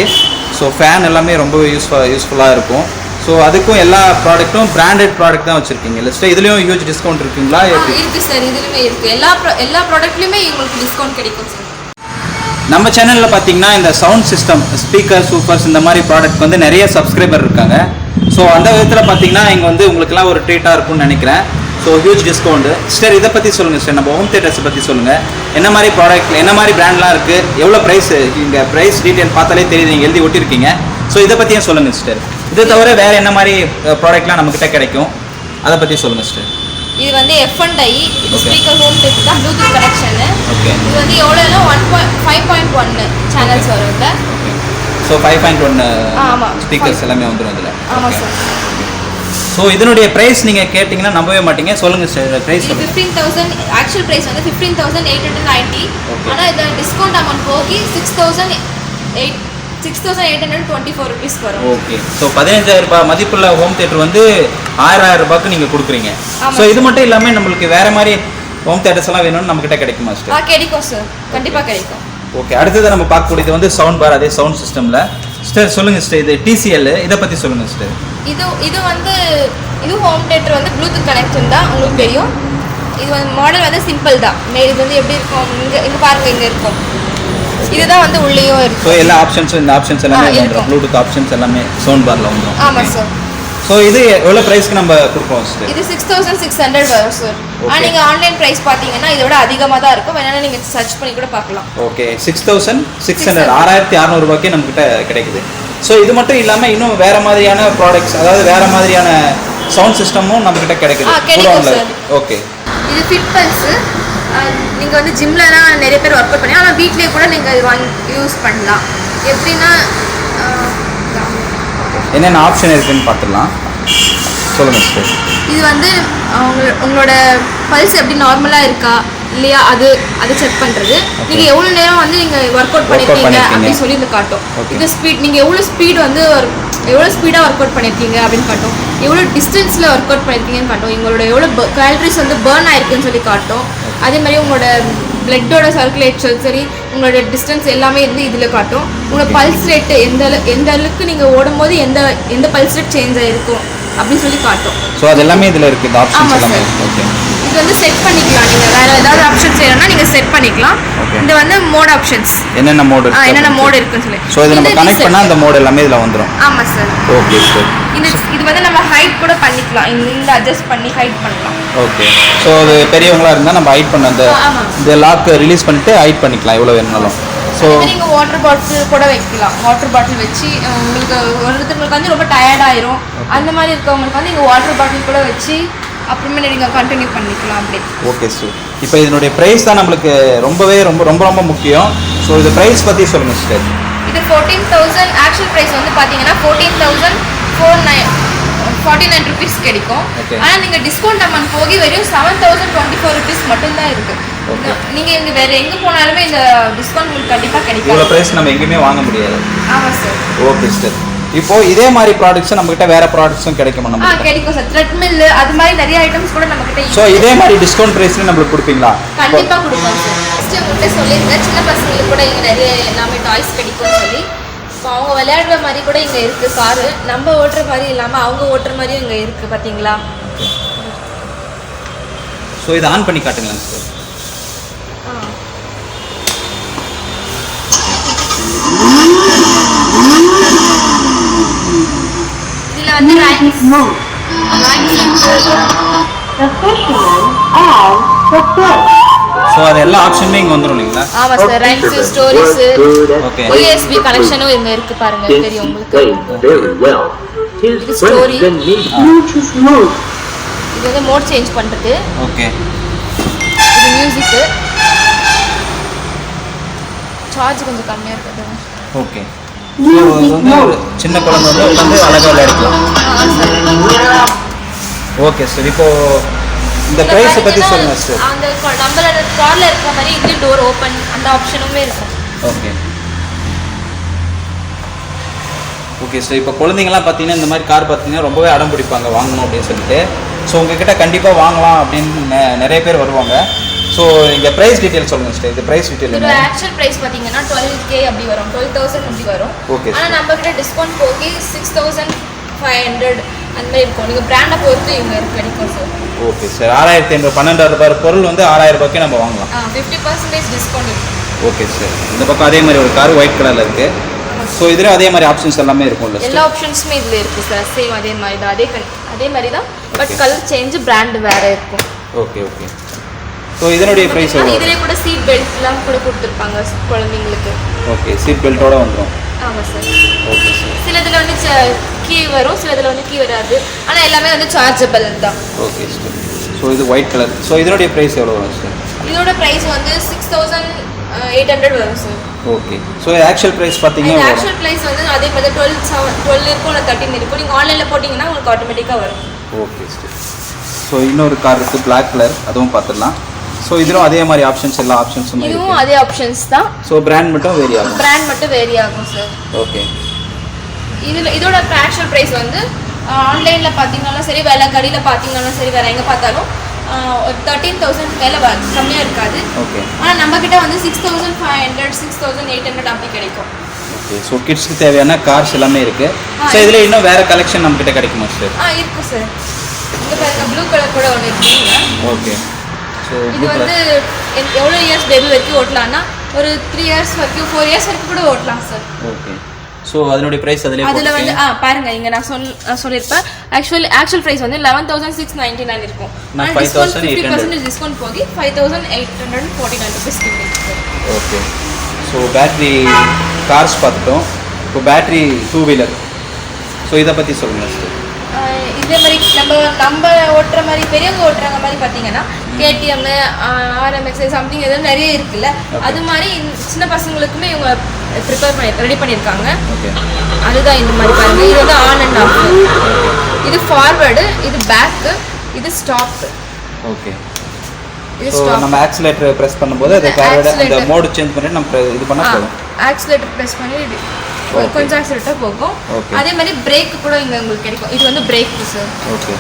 ஸோ ஃபேன் எல்லாமே ரொம்ப யூஸ்ஃபுல்லாக இருக்கும். ஸோ அதுக்கும் எல்லா ப்ராடக்ட்டும் பிராண்டட் ப்ராடக்ட் தான் வச்சுருக்கீங்க லிஸ்ட்டு. இதுலேயும் ஹியூஜ் டிஸ்கவுண்ட் இருக்குங்களா? இருக்குது சார், இதுலேயுமே இருக்குது. எல்லா ப்ராடக்ட்லேயுமே உங்களுக்கு டிஸ்கவுண்ட் கிடைக்கும் சார். நம்ம சேனலில் பார்த்தீங்கன்னா இந்த சவுண்ட் சிஸ்டம், ஸ்பீக்கர், சூப்பர்ஸ் இந்த மாதிரி ப்ராடக்ட் வந்து நிறைய சப்ஸ்கிரைபர் இருக்காங்க. ஸோ அந்த விதத்தில் பார்த்தீங்கன்னா இங்கே வந்து உங்களுக்குலாம் ஒரு ட்ரீட்டாக இருக்கும்னு நினைக்கிறேன். So huge discount. சார் இதை பற்றி சொல்லுங்கள் சார், நம்ம ஹோம் தியேட்டர்ஸை பற்றி சொல்லுங்கள். என்ன மாதிரி ப்ராடக்ட், என்ன மாதிரி பிராண்ட்லாம் இருக்குது, எவ்வளோ ப்ரைஸ், இங்கே ப்ரைஸ் டீட்டெயில் பார்த்தாலே தெரியுது, நீங்கள் எழுதி ஒட்டியிருக்கீங்க. ஸோ இதை பற்றியும் சொல்லுங்கள் சிஸ்டர். இதை தவிர வேறு என்ன மாதிரி ப்ராடக்ட்லாம் நம்மக்கிட்ட கிடைக்கும், அதை பற்றி சொல்லுங்கள் சிஸ்டர். இது வந்து F&I, இது ஸ்பீக்கர் ஹோம் தியேட்டர் தான், ப்ளூடூத் கனெக்ஷனு. ஓகே. இது வந்து எவ்வளோனா 5.1 சேனல்ஸ் வரும் இல்லை. ஸோ 5.1 ஆமாம், ஸ்பீக்கர்ஸ் எல்லாமே வந்துடும் இதில். ஆமாம் சார். ஸோ இதனுடைய ப்ரைஸ் நீங்கள் கேட்டிங்கன்னா நம்பவே மாட்டீங்க. சொல்லுங்கள் சார் ப்ரைஸ். 15,000 ஆக்சுவல் ப்ரைஸ் வந்து 15,890. ஆனால் இதில் டிஸ்கவுண்ட் அமௌண்ட் போகி 6,824 ருபீஸ் வரும். ஓகே. ஸோ 15,000 ரூபாய் மதிப்புள்ள ஹோம் தியேட்டர் வந்து 1000 ரூபாய்க்கு நீங்கள் கொடுக்குறீங்க. ஸோ இது மட்டும் இல்லாமல் நம்மளுக்கு வேறு மாதிரி ஹோம் தியேட்டர்ஸ் எல்லாம் வேணும்னு நம்மக்கிட்ட கிடைக்குமா சார்? கிடைக்கும் சார், கண்டிப்பாக கிடைக்கும். ஓகே. அடுத்தது நம்ம பார்க்கக்கூடியது வந்து சவுண்ட் பார், அதே சவுண்ட் சிஸ்டமில். சார் சொல்லுங்கள் சார், இது TCL, இதை பற்றி சொல்லுங்கள் சார். இது வந்து ஹோம் தியேட்டர் வந்து ப்ளூடூத் கனெக்ஷன் தான், உங்களுக்கு தெரியும். இது வந்து மாடல் வந்து சிம்பிள் தான். இது வந்து எப்படி இருக்கும், இங்கே பாருங்க, இங்கே இருக்கும். இதுதான் வந்து உள்ளேயும் இருக்கும். ஸோ எல்லா ஆப்ஷன்ஸும், இந்த ஆப்ஷன்ஸ் எல்லாமே வந்துடும், ப்ளூடூத் ஆப்ஷன்ஸ் எல்லாமே சவுண்ட் பாரில் வந்துடும். ஆமாம் சார். ஸோ இது எவ்வளோ ப்ரைஸ்க்கு நம்ம கொடுப்போம் சார்? இது 6,600 வரும் சார். ஆனால் நீங்கள் ஆன்லைன் ப்ரைஸ் பார்த்தீங்கன்னா இதோட அதிகமாக தான் இருக்கும், வேணாலும் நீங்கள் சர்ச் பண்ணி கூட பார்க்கலாம். ஓகே. 6,600, 6,600 ரூபாய்க்கே நம்மக்கிட்ட கிடைக்குது. ஸோ இது மட்டும் இல்லாமல் இன்னும் வேறு மாதிரியான ப்ராடக்ட்ஸ், அதாவது வேறு மாதிரியான சவுண்ட் சிஸ்டமும் நம்மக்கிட்ட கிடைக்குது. கிடைக்கும் சார். ஓகே. இது ஃபிட் பல்ஸு. நீங்கள் வந்து ஜிம்லலாம் நிறைய பேர் ஒர்க் அவுட் பண்ணி, ஆனால் வீட்லேயே கூட நீங்கள் இது வாங்கி யூஸ் பண்ணலாம். எப்படின்னா என்னென்ன ஆப்ஷன் இருக்குன்னு பார்த்துடலாம். சொல்லுங்கள் சார். இது வந்து உங்களோட பல்ஸ் எப்படி நார்மலாக இருக்கா இல்லையா அது செக் பண்ணுறது. நீங்கள் எவ்வளோ நேரம் வந்து நீங்கள் ஒர்க் அவுட் பண்ணியிருக்கீங்க அப்படின்னு சொல்லி இது காட்டும். இது ஸ்பீட், நீங்கள் எவ்வளோ ஸ்பீடாக ஒர்க் அவுட் பண்ணியிருக்கீங்க அப்படின்னு காட்டும். எவ்வளோ டிஸ்டன்ஸில் ஒர்க் அவுட் பண்ணியிருக்கீங்கன்னு காட்டும். உங்களோட எவ்வளோ கேலரிஸ் வந்து பர்ன் ஆயிருக்குன்னு சொல்லி காட்டும். அதே மாதிரி உங்களோட பிளட்டோட சர்க்குலேஷன் சரி, உங்களோட டிஸ்டன்ஸ் எல்லாமே வந்து இதில் காட்டும். உங்களோட பல்ஸ் ரேட்டு எந்த அளவுக்கு நீங்கள் ஓடும்போது எந்த பல்ஸ் ரேட் சேஞ்ச் ஆகிருக்கும் அப்படின்னு சொல்லி காட்டும். ஸோ அது எல்லாமே இதில் இருக்குது, இந்த ஆப்ஷன்ஸ் எல்லாமே. ஓகே. இது வந்து செட் பண்ணிக்கலாம். நீங்கள் வேறு ஏதாவது ஆப்ஷன்ஸ் வேணும்னா நீங்கள் செட் பண்ணிக்கலாம். இது வந்து மோட் ஆப்ஷன்ஸ், என்னென்ன மோட் இருக்குன்னு சொல்லி. ஸோ இதை நம்ம கனெக்ட் பண்ணால் அந்த மோட் எல்லாமே இதில் வந்துடும். ஆமாம் சார். Okay sir. இது வந்து நம்ம ஹைட் கூட பண்ணிக்கலாம், இந்த அட்ஜஸ்ட் பண்ணி ஹைட் பண்ணலாம். ஓகே. ஸோ அது பெரியவங்களா இருந்தால் நம்ம ஹைட் பண்ண இந்த லாக் ரிலீஸ் பண்ணிட்டு ஹைட் பண்ணிக்கலாம் எவ்வளோ வேணும்னாலும். ஸோ நீங்கள் வாட்டர் பாட்டில் கூட வைக்கலாம். வாட்டர் பாட்டில் வச்சு உங்களுக்கு ஒருத்தருக்கு வந்து ரொம்ப டயர்ட் ஆயிரும், அந்த மாதிரி இருக்கவங்களுக்கு வந்து நீங்கள் வாட்டர் பாட்டில் கூட வச்சு அப்புறமே நீங்கள் கண்டினியூ பண்ணிக்கலாம் அப்படி. Okay sir. இப்போ இதனுடைய ப்ரைஸ் தான் நம்மளுக்கு ரொம்ப முக்கியம். ஸோ இது ப்ரைஸ் பற்றி சொல்லுங்கள் சார். இது 14,000 ஆக்சுவல் ப்ரைஸ் வந்து பார்த்தீங்கன்னா 14,449 ருபீஸ் கிடைக்கும். ஆனால் நீங்கள் டிஸ்கவுண்ட் அமௌண்ட் போகி வெறும் 7,024 ருபீஸ் மட்டும்தான் இருக்குது. நீங்கள் இங்கே வேறு எங்கே போனாலுமே இந்த டிஸ்கவுண்ட் உங்களுக்கு கண்டிப்பாக கிடைக்கும். இவ்வளோ ப்ரைஸ் நம்ம எங்கேயுமே வாங்க முடியாது. ஆமாம் சார். Okay sir. இப்போ இதே மாதிரி ப்ராடக்ட்ஸ் நம்மகிட்ட வேற ப்ராடக்ட்ஸும் கிடைக்குமா? நம்ம கிடைக்கும் சார். த்ரெட்மில் அது மாதிரி நிறைய ஐட்டம்ஸ் கூட நம்மகிட்ட. ஸோ இதே மாதிரி டிஸ்கவுண்ட் ப்ரைஸ்ல நம்மளுக்கு கொடுப்பீங்களா? கண்டிப்பாக கொடுப்போம் சார். ஃபஸ்ட்டு உங்கள்கிட்ட சொல்லியிருந்தேன், சின்ன பசங்களுக்கு கூட இங்கே நிறைய எல்லாமே டாய்ஸ் கிடைக்கும்னு சொல்லி. ஸோ அவங்க விளையாடுற மாதிரி கூட இங்கே இருக்குது. காரு நம்ம ஓட்டுற மாதிரி இல்லாமல் அவங்க ஓட்டுற மாதிரியும் இங்கே இருக்குது, பார்த்தீங்களா? ஸோ இதை ஆன் பண்ணி காட்டுங்களேன் சார். இதில் வந்து ஸோ அது எல்லா ஆப்ஷனுமே இங்கே வந்துடும் இல்லைங்களா? ஆமாம் sir. Rhymes, stories, okay, USB கனெக்ஷனும் இங்கே இருக்குது பாருங்க, தெரியும் உங்களுக்கு. இது ஸ்டோரி, இது வந்து மோட் சேஞ்ச் பண்ணுறது. ஓகே. இது மியூசிக்கு. சார்ஜ் கொஞ்சம் கம்மியாக இருக்குது. ஓகே. ஒரு சின்ன குழந்தை வந்து உட்காந்து அழகாக விளையாடிக்கலாம். Okay sir. இப்போ இந்த ப்ரைஸை பற்றி சொல்லுங்கள் சார். அந்த நம்மளோட காரில் இருக்கிற மாதிரி இது டோர் ஓப்பன் அந்த ஆப்ஷனுமே இருக்கும். ஓகே. Okay sir. இப்போ குழந்தைங்கலாம் பார்த்தீங்கன்னா இந்த மாதிரி கார் பார்த்தீங்கன்னா ரொம்பவே அடம் பிடிப்பாங்க வாங்கணும் அப்படின்னு சொல்லிட்டு. ஸோ உங்ககிட்ட கண்டிப்பாக வாங்கலாம் அப்படின்னு நிறைய பேர் வருவாங்க. ஸோ இந்த ப்ரைஸ் டீட்டெயில் சொல்லுங்கள் சார். இது ப்ரைஸ் டீட்டெயில் இதோட ஆக்சுவல் ப்ரைஸ் பார்த்தீங்கன்னா 12K அப்படி வரும், 12,000 அப்படி வரும். ஓகே. ஆனால் நம்ம கிட்ட டிஸ்கவுண்ட் போகி 6,500 அந்த மாதிரி இருக்கும். நீங்கள் பிராண்டை பொறுத்து இவங்க கிடைக்கும் சார். Okay sir. 6,500 12,000 பொருள் வந்து 6,000 ரூபாய்க்கு நம்ம வாங்கலாம். 50% டிஸ்கவுண்ட் இருக்கும். Okay sir. இந்த பக்கம் அதே மாதிரி ஒரு கார் ஒயிட் கலரில் இருக்குது. ஸோ இதில் அதே மாதிரி ஆப்ஷன்ஸ் எல்லாமே இருக்கும்ல? எல்லா ஆப்ஷன்ஸுமே இதில் இருக்குது சார். சேம் அதே மாதிரி தான், அதே மாதிரி தான். பட் கலர் சேஞ்சு பிராண்ட் வேறு இருக்கும். Okay okay. ஸோ இதனுடைய ப்ரைஸ் இதிலே கூட சீட் பெல்ட்லாம் கூட கொடுத்துருப்பாங்க குழந்தைங்களுக்கு. ஓகே. சீட் பெல்ட்டோட வந்துடும். ஆமாம் சார். Okay sir. சிலதில் வந்து கீ வரும், சிலதில் வந்து கீ வராது. ஆனால் எல்லாமே வந்து சார்ஜபிள் தான். Okay sir. ஸோ இது ஒயிட் கலர். ஸோ இதனுடைய ப்ரைஸ் எவ்வளோ வரும் சார்? இதோட ப்ரைஸ் வந்து 6,800 வரும் sir. Okay. So actual price பார்த்தீங்கன்னா ஆக்சுவல் ப்ரைஸ் வந்து அதே மாதிரி 12 இருக்கும், இல்லை 13 இருக்கும். நீங்கள் ஆன்லைனில் போட்டிங்கன்னா உங்களுக்கு ஆட்டோமேட்டிக்காக வரும். Okay sir. ஸோ இன்னொரு கார் இருக்குது பிளாக் கலர், அதுவும் பார்த்துடலாம். ஸோ இதிலும் அதே மாதிரி ஆப்ஷன்ஸ் எல்லா ஆப்ஷன்ஸும் இதுவும் அதே ஆப்ஷன்ஸ் தான். ஸோ பிராண்ட் மட்டும் வேரி ஆகும். பிராண்ட் மட்டும் வேரி ஆகும் சார். ஓகே. இதோட ஆக்சுவல் ப்ரைஸ் வந்து ஆன்லைனில் பார்த்தீங்கன்னாலும் சரி, வேலை கடையில் பார்த்தீங்கன்னாலும் சரி, வேறு எங்கே பார்த்தாலும் ஒரு 13,000 மேலே கம்மியாக இருக்காது. ஓகே. ஆனால் நம்மக்கிட்ட வந்து 6,500 6,800 அப்படி கிடைக்கும். ஓகே. ஸோ கிட்ஸ்க்கு தேவையான கார்ஸ் எல்லாமே இருக்குது. ஸோ இதில் இன்னும் வேறு கலெக்ஷன் நம்மக்கிட்ட கிடைக்குமா சார்? இருக்கும் சார். இங்கே பாருங்க, ப்ளூ கலர் கூட ஒன்று இருக்குங்க. ஓகே. ஸோ இது வந்து எவ்வளோ இயர்ஸ் பேபி வரைக்கும் ஓட்டலாம்னா ஒரு 3 இயர்ஸ் வரைக்கும் 4 இயர்ஸ் வரைக்கும் கூட ஓட்டலாம் சார். ஓகே. ஸோ அதனுடைய ப்ரைஸ் அதில் வந்து பாருங்க, இங்கே நான் சொல்லியிருப்பேன். ஆக்சுவல் ப்ரைஸ் வந்து 11,699 இருக்கும். 50% டிஸ்கவுண்ட் போகி 5,849 ருபீஸ் கிடைக்கும். ஓகே. ஸோ பேட்ரி கார்ஸ் பார்த்துட்டோம். இப்போ பேட்ரி 2 வீலர். ஸோ இதை பற்றி சொல்லுங்கள் சார். இதே மாதிரி நம்ம ஓட்டுற மாதிரி பெரியவங்க ஓட்டுறாங்க மாதிரி பார்த்தீங்கன்னா KTM, RMX சம்திங் எதுவும் நிறைய இருக்குல்ல, அது மாதிரி சின்ன பசங்களுக்குமே இவங்க ரெடி பண்ணியிருக்காங்க. அதுதான் இந்த மாதிரி பாருங்க. இது வந்து ஆன் அண்ட் ஆஃப், இது ஃபார்வர்டு, இது பேக்கு, இது ஸ்டாப். ஓகே. இது ஸ்டாப். நம்ம ஆக்சிலேட்டர் பிரஸ் பண்ணும்போது அது ஃபார்வர்ட் அந்த மோட் சேஞ்ச் பண்ணி நம்ம இது பண்ணா போதும். ஆக்சிலேட்டர் பிரஸ் பண்ணி கொஞ்சம் ஆக்சிலேட்டா போகும். அதே மாதிரி பிரேக் கூட இங்க உங்களுக்கு கிடைக்கும். இது வந்து பிரேக் சார். ஓகே.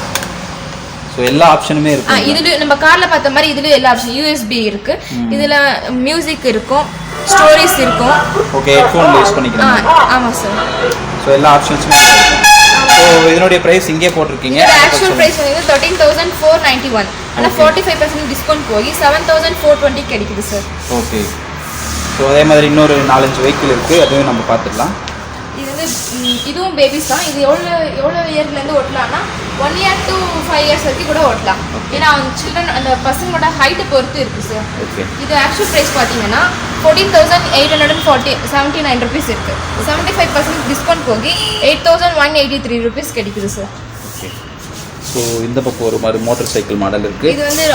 ஸோ எல்லா ஆப்ஷனுமே இருக்கு. இதுல நம்ம கார்ல பார்த்த மாதிரி இதுல எல்லா ஆப்ஷன் USB இருக்கு. இதுல மியூசிக் இருக்கும், ஸ்டோரிஸ் இருக்கும். ஓகே. ஹெட்ஃபோன் யூஸ் பண்ணிக்கலாம். ஆமா சார். ஸோ எல்லா ஆப்ஷன்ஸுமே இருக்கு. ஸோ இதனுடைய பிரைஸ் இங்கே போட்டிருக்கீங்க. ஆக்சுவல் பிரைஸ் வந்து 13,491. ஆனால் 45% டிஸ்கவுண்ட் போய் 7,420 கிடைக்குது சார். ஓகே. ஸோ அதே மாதிரி இன்னொரு 4-5 வெஹிக்கிள் இருக்குது, அதுவும் நம்ம பார்த்துடலாம். இது வந்து இதுவும் பேபிஸ் தான். இது எவ்வளோ இயர்லேருந்து ஓட்டலாம்னா 1 year to 5 years வரைக்கும் கூட ஓட்டலாம். ஏன்னா சில்ட்ரன் அந்த பசங்களோட ஹைட்டை பொறுத்து இருக்குது சார். ஓகே. இது ஆக்சுவல் ப்ரைஸ் பார்த்தீங்கன்னா 14,879 ருபீஸ் இருக்குது. 75% டிஸ்கவுண்ட் போகி 8,183 ருபீஸ் கிடைக்குது சார். ஓகே. ஸோ இந்த பக்கம் ஒரு மாதிரி மோட்டார் சைக்கிள் மாடல் இருக்குது. இது வந்து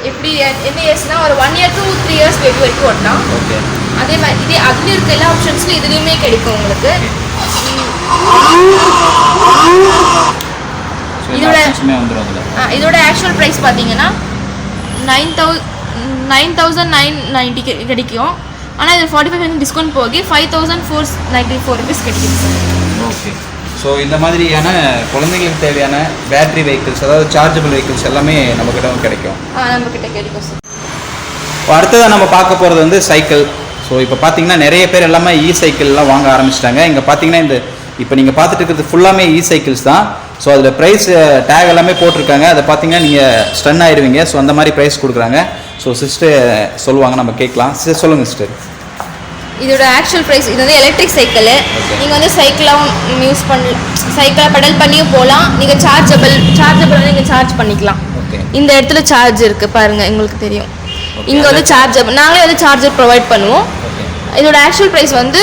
எப்படி என்ன இயர்ஸ்னா ஒரு 1 year to 3 years பேபி வரைக்கும் ஓட்டலாம். ஓகே. அதே மாதிரி இதே அதுலேயும் இருக்க எல்லா ஆப்ஷன்ஸ்லையும் இதுலேயுமே கிடைக்கும் உங்களுக்கு. இதோட ஆக்சுவல் ப்ரைஸ் பார்த்தீங்கன்னா 9,990 கிடைக்கும். ஆனால் இது 45% டிஸ்கவுண்ட் போகி 5,494 ருபீஸ் கிடைக்கும் சார். ஓகே. ஸோ இந்த மாதிரியான குழந்தைங்களுக்கு தேவையான பேட்டரி வெஹிக்கிள்ஸ், அதாவது சார்ஜபிள் வெஹிக்கிள்ஸ் எல்லாமே நம்மக்கிட்ட கிடைக்கும். நம்மக்கிட்ட கிடைக்கும் சார். அடுத்ததாக நம்ம பார்க்க போகிறது வந்து சைக்கிள். ஸோ இப்போ பார்த்தீங்கன்னா நிறைய பேர் எல்லாமே E-CYCLலாம் வாங்க ஆரம்பிச்சிட்டாங்க. இங்கே பார்த்தீங்கன்னா இந்த இப்போ நீங்கள் பார்த்துட்டு இருக்கிறது ஃபுல்லாமே E-CYCLs தான். ஸோ அதில் ப்ரைஸ் டேக் எல்லாமே போட்டிருக்காங்க. அதை பார்த்தீங்கன்னா நீங்கள் ஸ்டன் ஆயிடுவீங்க. ஸோ அந்த மாதிரி ப்ரைஸ் கொடுக்குறாங்க. ஸோ சிஸ்டர் சொல்லுவாங்க, நம்ம கேட்கலாம். சிஸ்டர் சொல்லுங்கள் சிஸ்டர். இதோட ஆக்சுவல் ப்ரைஸ் இது வந்து எலக்ட்ரிக் சைக்கிள். நீங்கள் வந்து சைக்கிளாகவும் யூஸ் பண்ணலாம், சைக்கிளை பெடல் பண்ணியும் போகலாம். நீங்கள் சார்ஜபிள் வந்து நீங்கள் சார்ஜ் பண்ணிக்கலாம். இந்த இடத்துல சார்ஜ் இருக்குது பாருங்கள், உங்களுக்கு தெரியும். இங்கே வந்து சார்ஜபிள், நாங்களே வந்து சார்ஜர் ப்ரொவைட் பண்ணுவோம். இதோட ஆக்சுவல் ப்ரைஸ் வந்து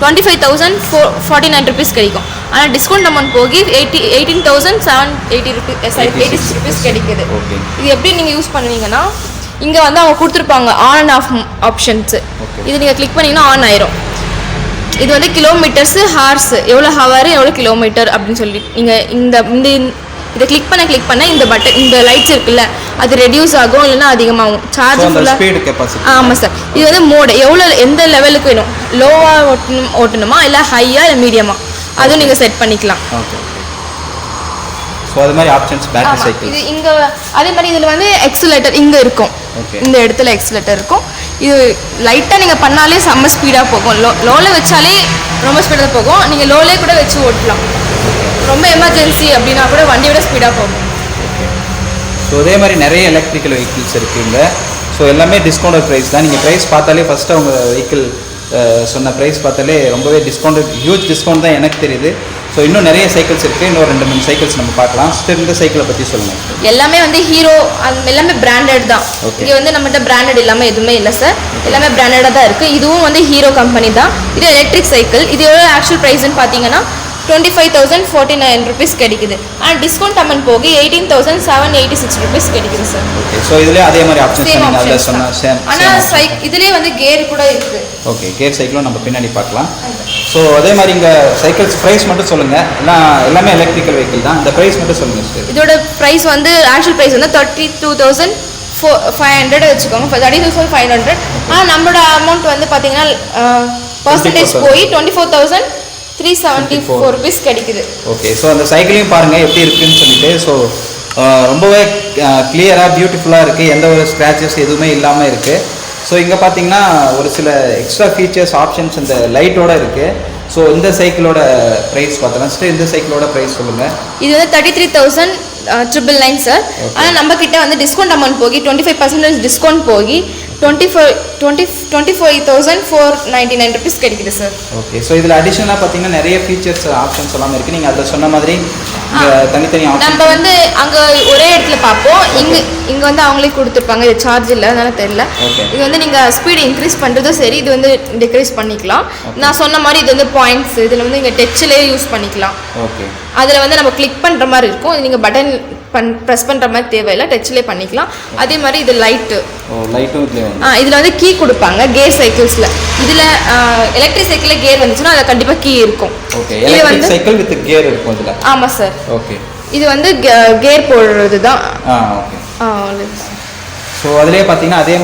25,049 ருபீஸ் கிடைக்கும். ஆனால் டிஸ்கவுண்ட் அமௌண்ட் போகி 18,780 ருபீஸ் கிடைக்குது. இது எப்படி நீங்கள் யூஸ் பண்ணுவீங்கன்னா இங்கே வந்து அவங்க கொடுத்துருப்பாங்க ஆன் அண்ட் ஆஃப் ஆப்ஷன்ஸு. இது நீங்கள் கிளிக் பண்ணிங்கன்னா ஆன் ஆயிரும். இது வந்து கிலோமீட்டர்ஸு, ஹார்ஸ், எவ்வளோ ஹவர் எவ்வளோ கிலோமீட்டர் அப்படின்னு சொல்லி நீங்கள் இந்த இதை கிளிக் பண்ண இந்த பட்டன் இந்த லைட்ஸ் இருக்குல்ல அது ரெடியூஸ் ஆகும் இல்லைன்னா அதிகமாகும் சார்ஜ் ஃபுல்லாக ஸ்பீடு கெப்பாசிட்டி. ஆமாம் சார். இது வந்து மோடு எவ்வளோ எந்த லெவலுக்கு வேணும், லோவாக ஓட்டணுமா இல்லை ஹையா இல்லை மீடியமா அதுவும் நீங்கள் செட் பண்ணிக்கலாம். ஓகே. ஸோ அது மாதிரி ஆப்ஷன்ஸ் பேட்டரி சைக்கிள். இது இங்கே அதே மாதிரி இதில் வந்து எக்ஸலேட்டர் இங்கே இருக்கும். இந்த இடத்துல எக்ஸலேட்டர் இருக்கும். இது லைட்டாக நீங்கள் பண்ணாலே செம்ம ஸ்பீடாக போகும். லோவில் வச்சாலே ரொம்ப ஸ்பீடாக போகும். நீங்கள் லோலே கூட வச்சு ஓட்டலாம். ரொம்ப எமர்ஜென்சி அப்படின்னா கூட வண்டி விட ஸ்பீடாக போகும். ஸோ அதே மாதிரி நிறைய எலக்ட்ரிக்கல் வெஹிக்கிள்ஸ் இருக்குங்க. ஸோ எல்லாமே டிஸ்கவுண்டட் ப்ரைஸ் தான். நீங்கள் ப்ரைஸ் பார்த்தாலே ஃபஸ்ட்டு அவங்க வெஹிக்கிள் சொன்ன ப்ரைஸ் பார்த்தாலே ரொம்பவே டிஸ்கவுண்டட், ஹியூஜ் டிஸ்கவுண்ட் தான் எனக்கு தெரியுது. ஸோ இன்னும் நிறைய சைக்கிள்ஸ் இருக்குது. இன்னும் 2-3 சைக்கிள்ஸ் நம்ம பார்க்கலாம். இந்த சைக்கிளை பற்றி சொல்லுங்கள். எல்லாமே வந்து ஹீரோ எல்லாமே பிராண்டட் தான். இது வந்து நம்மகிட்ட பிராண்டட் இல்லாமல் எதுவுமே இல்லை சார். எல்லாமே பிராண்டடாக தான் இருக்குது. இதுவும் வந்து ஹீரோ கம்பெனி தான். இது எலக்ட்ரிக் சைக்கிள். இது எவ்வளோ ஆக்சுவல் ப்ரைஸ்ன்னு பார்த்தீங்கன்னா 25,049 rupees கிடைக்குது. அண்ட் டிஸ்கவுண்ட் அமௌண்ட் போக 18,786 rupees கிடைக்குது சார். ஓகே. ஸோ இதுலேயே அதே மாதிரி ஆப்ஷன்ஸ் நீங்கள் அதில் சொன்ன சேம். ஆனால் இதுலேயே வந்து கேர் கூட இருக்குது. ஓகே. கேர் சைக்கிளும் நம்ம பின்னாடி பார்க்கலாம். ஸோ அதே மாதிரி இங்கே சைக்கிள்ஸ் ப்ரைஸ் மட்டும் சொல்லுங்கள். எல்லாமே எலக்ட்ரிக்கல் வெஹிக்கிள் தான். இந்த ப்ரைஸ் மட்டும் சொல்லுங்கள் சார். இதோட ப்ரைஸ் வந்து ஆக்சுவல் ப்ரைஸ் வந்து 32,500 வச்சுக்கோங்க. 32,500. ஆனால் நம்மளோட அமௌண்ட் வந்து பார்த்தீங்கன்னா பர்சன்டேஜ் போய் 24,374 rupees கிடைக்குது. ஓகே. ஸோ அந்த சைக்கிளையும் பாருங்கள் எப்படி இருக்குன்னு சொல்லிட்டு. ஸோ ரொம்பவே கிளியராக பியூட்டிஃபுல்லாக இருக்குது. எந்த ஒரு ஸ்க்ராச்சஸ் எதுவுமே இல்லாமல் இருக்குது. ஸோ இங்கே பார்த்தீங்கன்னா ஒரு சில எக்ஸ்ட்ரா ஃபீச்சர்ஸ் ஆப்ஷன்ஸ் இந்த லைட்டோட இருக்குது. ஸோ இந்த சைக்கிளோட ப்ரைஸ் பார்த்தலாம். இந்த சைக்கிளோட ப்ரைஸ் சொல்லுங்கள். இது வந்து 33,999 சார். ஆனால் நம்ம கிட்ட வந்து டிஸ்கவுண்ட் அமௌண்ட் போகி 25% டிஸ்கவுண்ட் போகி 24,499 rupees கிடைக்குது சார். ஓகே. ஸோ இதில் அடிஷனலாக பார்த்தீங்கன்னா நிறைய ஃபீச்சர்ஸ் ஆப்ஷன்ஸ் எல்லாமே இருக்குது. நீங்கள் அதில் சொன்ன மாதிரி தனித்தனி நம்ம வந்து அங்கே ஒரே இடத்துல பார்ப்போம். இங்கே வந்து அவங்களே கொடுத்துருப்பாங்க. இது சார்ஜ் இல்லை, அதனால தெரியல. இது வந்து நீங்கள் ஸ்பீடு இன்க்ரீஸ் பண்ணுறதும் சரி, இது வந்து டிக்ரீஸ் பண்ணிக்கலாம். நான் சொன்ன மாதிரி இது வந்து பாயிண்ட்ஸ், இதில் வந்து நீங்கள் டச்சிலே யூஸ் பண்ணிக்கலாம். ஓகே. அதில் வந்து நம்ம கிளிக் பண்ணுற மாதிரி இருக்கும். இது நீங்கள் பட்டன் ப்ரெஸ் பண்ணுற மாதிரி தேவையில்லை, டச்சிலே பண்ணிக்கலாம். அதே மாதிரி இது லைட்டு இதில் வந்து கீ கொடுப்பாங்க கேர் சைக்கிள்ஸில். இதில் எலக்ட்ரிக் சைக்கிளில் கேர் வந்துச்சுன்னா அதில் கண்டிப்பாக கீ இருக்கும். இது வந்து சைக்கிள் வித் கேர் இருக்கும் இதில். ஆமாம் சார். ஓகே. இது வந்து கேர் போடுறது தான். ஓகே. ஸோ அதிலே பார்த்தீங்கன்னா அதே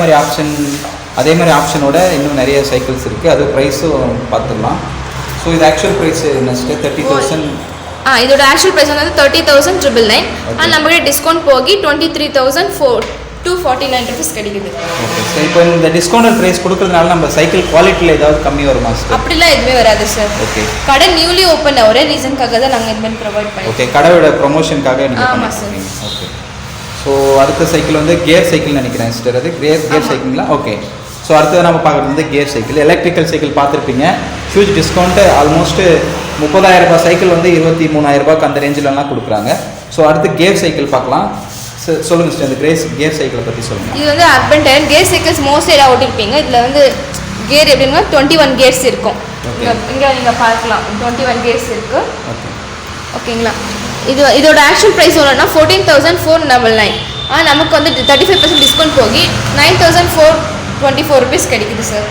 மாதிரி ஆப்ஷனோட இன்னும் நிறைய சைக்கிள்ஸ் இருக்குது. அது ப்ரைஸும் பார்த்துடலாம். ஸோ இது ஆக்சுவல் ப்ரைஸ் நெக்ஸ்ட்டு 30,000. இதோட ஆக்சுவல் ப்ரைஸ் வந்து 30,999. ஆனால் நம்மகிட்ட டிஸ்கவுண்ட் போகி 23,249 rupees கிடைக்குது. ஓகே. ஸோ இப்போ இந்த டிஸ்கவுண்ட் ப்ரைஸ் கொடுக்கறதுனால நம்ம சைக்கிள் குவாலிட்டியில் ஏதாவது கம்மி வருமா சார்? அப்படிலாம் எதுவுமே வராது சார். ஓகே. கடை நியூலி ஓப்பன் ஒரே ரீசனுக்காக தான் நாங்கள் இது மாதிரி ப்ரொவைட் பண்ணுவோம். ஓகே. கடையோட ப்ரொமோஷனுக்காக நீங்கள் ஆமாம் சார். ஓகே. ஸோ அடுத்த சைக்கிள் வந்து கேர் சைக்கிள் நினைக்கிறேன் சிஸ்டர். அது கேர் சைக்கிள்ங்களா? ஓகே. ஸோ அடுத்தது நம்ம பார்க்குறது வந்து கேர் சைக்கிள். எலக்ட்ரிக்கல் சைக்கிள் பார்த்துருப்பீங்க. Huge discount. ஆல்மோஸ்ட்டு 30,000 ரூபாய் சைக்கிள் வந்து 23,000 ரூபாய்க்கு அந்த ரேஞ்சிலலாம் கொடுக்குறாங்க. ஸோ அடுத்து கேர் சைக்கிள் பார்க்கலாம். சொல்லுங்கள் சார். இந்த கேர் சைக்கிளை பற்றி சொல்லுங்கள். இது வந்து urban tyre care cycles most எல்லாம் ஓட்டிருப்பீங்க. இதில் வந்து கேர் எப்படின்னா 21 கேர்ஸ் இருக்கும். இங்கே நீங்கள் பார்க்கலாம் 21 கேர்ஸ் இருக்குது. ஓகேங்களா. இதோட ஆக்சுவல் ப்ரைஸ் எவ்வளோன்னா 14,499. ஆனால் நமக்கு வந்து 35% டிஸ்கவுண்ட் போகி 9,424 rupees கிடைக்குது சார்.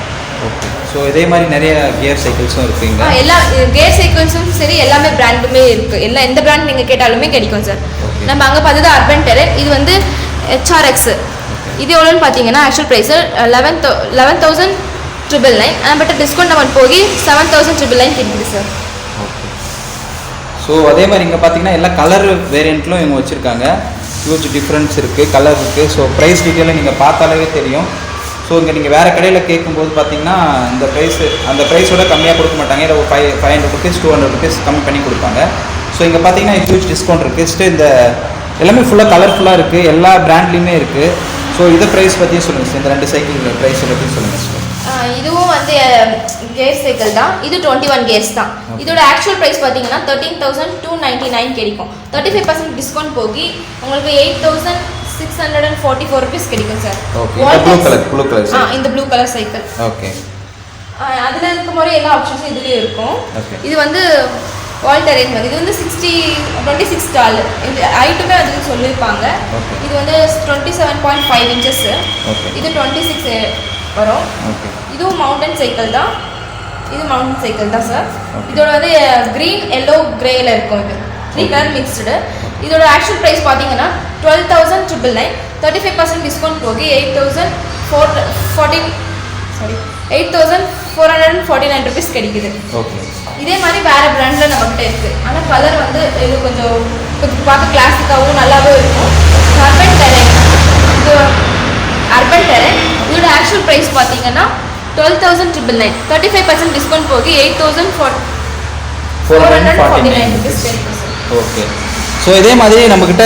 ஓகே. ஸோ இதே மாதிரி நிறைய கியர் சைக்கிள்ஸும் இருக்குங்க. எல்லா கேர் சைக்கிள்ஸும் சரி எல்லாமே பிராண்டுமே இருக்குது. எந்த பிராண்ட் நீங்கள் கேட்டாலுமே கிடைக்கும் சார். நம்ம அங்கே பார்த்தது அர்பன் டெரர். இது வந்து HRX. இது எவ்வளோன்னு பார்த்தீங்கன்னா actual price 11,999. But discount amount போகி 7,999 கிடைக்குது சார். ஓகே. ஸோ அதே மாதிரி இங்கே பார்த்தீங்கன்னா எல்லா கலர் வேரியண்ட்லும் இவங்க வச்சுருக்காங்க. ஹியூஜ் டிஃப்ரென்ஸ் இருக்குது, கலர் இருக்குது. ஸோ ப்ரைஸ் டீட்டெயிலை நீங்கள் பார்த்தாலே தெரியும். ஸோ இங்கே நீங்கள் வேறு கடையில் கேட்கும்போது பார்த்தீங்கன்னா இந்த அந்த ப்ரைஸோட கம்மியாக கொடுக்க மாட்டாங்க. இல்லை 500 rupees 200 rupees கம்மி பண்ணி கொடுப்பாங்க. ஸோ இங்கே பார்த்தீங்கன்னா ஹியூஜ் டிஸ்கவுண்ட் இருக்குது. இந்த எல்லாமே ஃபுல்லாக கலர்ஃபுல்லாக இருக்குது. எல்லா பிராண்ட்லேயுமே இருக்குது. ஸோ இதை ப்ரைஸ் பற்றியும் சொல்லுங்கள் சார். இந்த 2 சைக்கிள் ப்ரைஸை பற்றியும் சொல்லுங்கள் சார். இதுவும் வந்து கேர் சைக்கிள் தான். இது 21 கேர்ஸ் தான். இதோட ஆக்சுவல் ப்ரைஸ் பார்த்தீங்கன்னா 13,299 கிடைக்கும். 35% டிஸ்கவுண்ட் போகி உங்களுக்கு 8,644 rupees கிடைக்கும் சார். ப்ளூ கலர் இந்த ப்ளூ கலர் சைக்கிள். ஓகே. அதில் இருக்க மாதிரி எல்லா ஆப்ஷன்ஸும் இதுலேயும் இருக்கும். இது வந்து வால் டெரேன் வந்து இது வந்து 26 டால். இந்த ஹைட்டுமே அதுக்கு சொல்லியிருப்பாங்க. இது வந்து 27.5 inches. இது 26 வரும். இதுவும் மவுண்டன் சைக்கிள் தான். இது மவுண்டன் சைக்கிள் தான் சார். இதோட வந்து க்ரீன் எல்லோ கிரேல இருக்கும். இது 3 கலர் மிக்ஸ்டு. இதோட ஆக்சுவல் ப்ரைஸ் பார்த்தீங்கன்னா 12,999. 35% டிஸ்கவுண்ட் போகி 8,449 ருபீஸ் கிடைக்குது. ஓகே. இதே மாதிரி வேறு பிராண்டில் நம்மகிட்ட இருக்குது. ஆனால் கலர் வந்து இது கொஞ்சம் பார்க்க கிளாசிக்காகவும் நல்லாவும் இருக்கும். அர்பன் டெரென், இது அர்பன் டெரென். இதோட ஆக்சுவல் ப்ரைஸ் பார்த்தீங்கன்னா 12,999. 35% டிஸ்கவுண்ட் போகி 8,449 ருபீஸ் கிடைக்கும். ஓகே. ஸோ இதே மாதிரி நம்மக்கிட்ட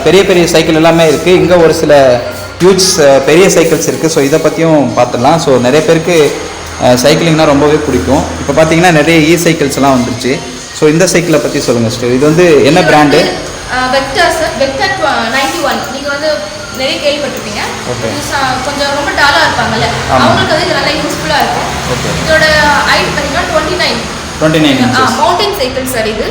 பெரிய பெரிய சைக்கிள் எல்லாமே இருக்குது. இங்கே ஒரு சில ஹியூஜ் பெரிய சைக்கிள்ஸ் இருக்குது. ஸோ இதை பற்றியும் பார்த்துடலாம். ஸோ நிறைய பேருக்கு சைக்கிளிங்னா ரொம்பவே பிடிக்கும். இப்போ பார்த்தீங்கன்னா நிறைய சைக்கிள்ஸ்லாம் வந்துருச்சு. ஸோ இந்த சைக்கிளை பற்றி சொல்லுங்கள் சிஸ்டர். இது வந்து என்ன பிராண்டு? Vector sir, vector 91. நீங்கள் வந்து நிறைய கேள்விப்பட்டிருப்பீங்க. கொஞ்சம் ரொம்ப டாலாக இருப்பாங்கல்ல, அவங்களுக்கு வந்து இது நல்லா யூஸ்ஃபுல்லாக இருக்கும். இதோட ஹைட் பார்த்தீங்கன்னா 29 inches. மவுண்டன் சைக்கிள் சார் இது.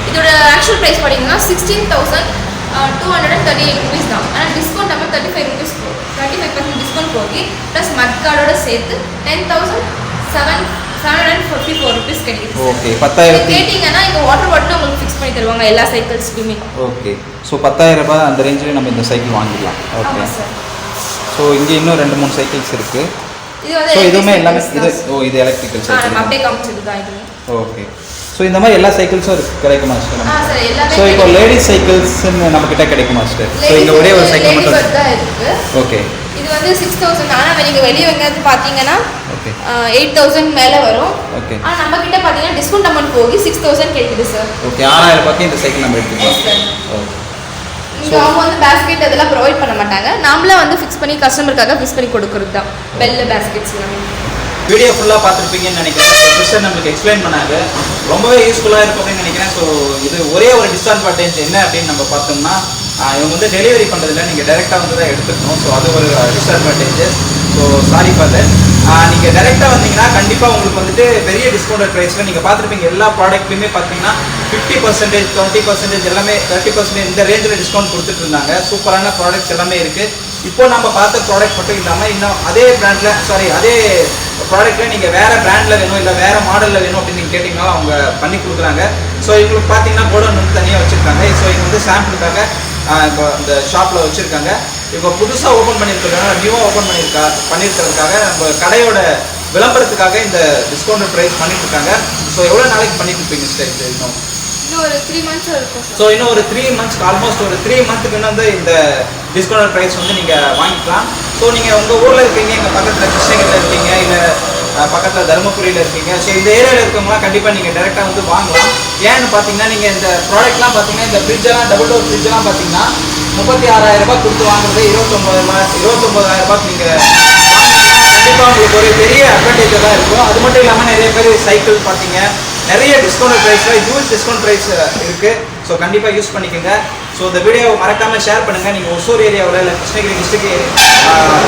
இதோட ஆக்சுவல் ப்ரைஸ் பார்த்தீங்கன்னா 16,238 ருபீஸ் தான். ஆனால் டிஸ்கவுண்ட் நம்ம 35% டிஸ்கவுண்ட் போகி ப்ளஸ் மட் கார்டோட சேர்த்து 10,754 ருபீஸ் கிடைக்குது. ஓகே. 10,000 கேட்டிங்கன்னா இங்கே வாட்டர் பாட்டில் உங்களுக்கு ஃபிக்ஸ் பண்ணி தருவாங்க எல்லா சைக்கிள்ஸ்க்குமே. ஓகே. ஸோ 10,000 ரூபாய் அந்த ரேஞ்சில் நம்ம இந்த சைக்கிள் வாங்கிடலாம். Okay sir. ஸோ இங்கே இன்னும் 2-3 சைக்கிள்ஸ் இருக்குது. இது வந்து இதுவுமே எல்லாமே இது எலக்ட்ரிக்கல் சைக்கிள். நம்ம அப்படியே காமிச்சது தான் இது. ஓகே. ஸோ இந்த மாதிரி எல்லா சைக்கிள்ஸும் கிடைக்குமா சார்? சார் எல்லாமே. ஸோ இப்போ லேடிஸ் சைக்கிள்ஸ்ன்னு நம்ம கிட்ட கிடைக்குமா சார்? ஸோ இங்கே ஒரே ஒரு சைக்கிள் மட்டும் தான் இருக்கு. ஓகே. இது வந்து 6,000. ஆனால் நீங்கள் வெளியே வெங்கிறது பார்த்தீங்கன்னா ஓகே 8,000 மேலே வரும். ஓகே. ஆனால் நம்ம கிட்ட பார்த்தீங்கன்னா டிஸ்கவுண்ட் அமௌண்ட் போகி 6,000 கிடைக்குது சார். ஓகே. 6,000 ரூபாய்க்கு இந்த சைக்கிள் நம்ம எடுத்துக்கலாம். ஓகே. அவங்க வந்து பேஸ்கெட் அதெல்லாம் ப்ரொவைட் பண்ண மாட்டாங்க. நாமளே வந்து ஃபிக்ஸ் பண்ணி கஸ்டமருக்காக ஃபிக்ஸ் பண்ணி கொடுக்குறது தான் பெல் பேஸ்கெட்ஸ் எல்லாமே. வீடியோ ஃபுல்லாக பார்த்துருப்பீங்கன்னு நினைக்கிறேன். ஸோ சிஸ்டர் நம்மளுக்கு எக்ஸ்பிளைன் பண்ணாங்க, ரொம்பவே யூஸ்ஃபுல்லாக இருக்கும் அப்படின்னு நினைக்கிறேன். ஸோ இது ஒரே ஒரு டிஸ்அட்வான்டேஜ் என்ன அப்படின்னு நம்ம பார்த்தோம்னா, இவங்க வந்து டெலிவரி பண்ணுறதுல நீங்கள் டேரெக்டாக வந்து தான் எடுத்துக்கணும். ஸோ அது ஒரு disadvantages. So sorry for that. நீங்கள் டேரெக்டாக வந்தீங்கன்னா கண்டிப்பாக உங்களுக்கு வந்துட்டு பெரிய டிஸ்கவுண்டட் ப்ரைஸில் நீங்கள் பார்த்துருப்பீங்க. எல்லா ப்ராடக்ட்லையுமே பார்த்தீங்கன்னா 50%, 20% எல்லாமே 30% இந்த ரேஞ்சில் டிஸ்கவுண்ட் கொடுத்துட்டு இருந்தாங்க. சூப்பரான ப்ராடக்ட்ஸ் எல்லாமே இருக்குது. இப்போ நம்ம பார்த்த ப்ராடக்ட் மட்டும் இல்லாமல் இன்னும் அதே பிராண்டில் அதே ப்ராடக்ட்டில் நீங்கள் வேறு பிராண்டில் வேணும் இல்லை வேறு மாடலில் வேணும் அப்படின்னு நீங்கள் கேட்டிங்கனாலும் அவங்க பண்ணி கொடுக்குறாங்க. ஸோ இவங்களுக்கு பார்த்தீங்கன்னா கோடவுன் வந்து தனியாக வச்சுருக்காங்க. ஸோ இவங்க வந்து சாம்பிளுக்காக இப்போ இந்த ஷாப்பில் வச்சுருக்காங்க. இவங்க புதுசாக ஓப்பன் பண்ணியிருக்காங்க, நியூவாக ஓப்பன் பண்ணியிருக்கிறதுக்காக நம்ம கடையோட விளம்பரத்துக்காக இந்த டிஸ்கவுண்ட் ப்ரைஸ் பண்ணிட்டு இருக்காங்க. ஸோ எவ்வளோ நாளைக்கு பண்ணிட்டு இருப்பீங்க சார்? இன்னும் ஒரு 3 months இருக்கும். ஸோ இன்னும் ஒரு 3 months, ஆல்மோஸ்ட் ஒரு 3 monthக்கு வந்து இந்த டிஸ்கவுண்ட் ப்ரைஸ் வந்து நீங்கள் வாங்கிக்கலாம். ஸோ நீங்கள் உங்கள் ஊரில் இருக்கீங்க, எங்கள் பக்கத்தில் கிருஷ்ணகிரியில் இருக்கீங்க, இல்லை பக்கத்தில் தருமபுரியில் இருக்கீங்க. ஸோ இந்த ஏரியாவில் இருக்கவங்களாம் கண்டிப்பாக நீங்கள் டேரெக்டாக வந்து வாங்கலாம். ஏன்னு பார்த்தீங்கன்னா நீங்கள் இந்த ப்ராடக்ட்லாம் பார்த்தீங்கன்னா இந்த ஃப்ரிட்ஜெல்லாம் டபுள் டோர் ஃப்ரிட்ஜெல்லாம் பார்த்தீங்கன்னா 36,000 ரூபாய் கொடுத்து வாங்குறது 29,000 ரூபாய்க்கு நீங்கள் கண்டிப்பாக உங்களுக்கு ஒரு பெரிய அட்வான்டேஜாக தான் இருக்கும். அது மட்டும் இல்லாமல் நிறைய பேர் சைக்கிள் பார்த்தீங்க நிறைய டிஸ்கவுண்ட் ப்ரைஸில் ஹியூஜ் டிஸ்கவுண்ட் ப்ரைஸ் இருக்குது. ஸோ கண்டிப்பாக யூஸ் பண்ணிக்கோங்க. ஸோ இந்த வீடியோவை மறக்காமல் ஷேர் பண்ணுங்கள். நீங்கள் ஒசூர் ஏரியாவில் இல்லை கிருஷ்ணகிரி டிஸ்ட்ரிக்ட்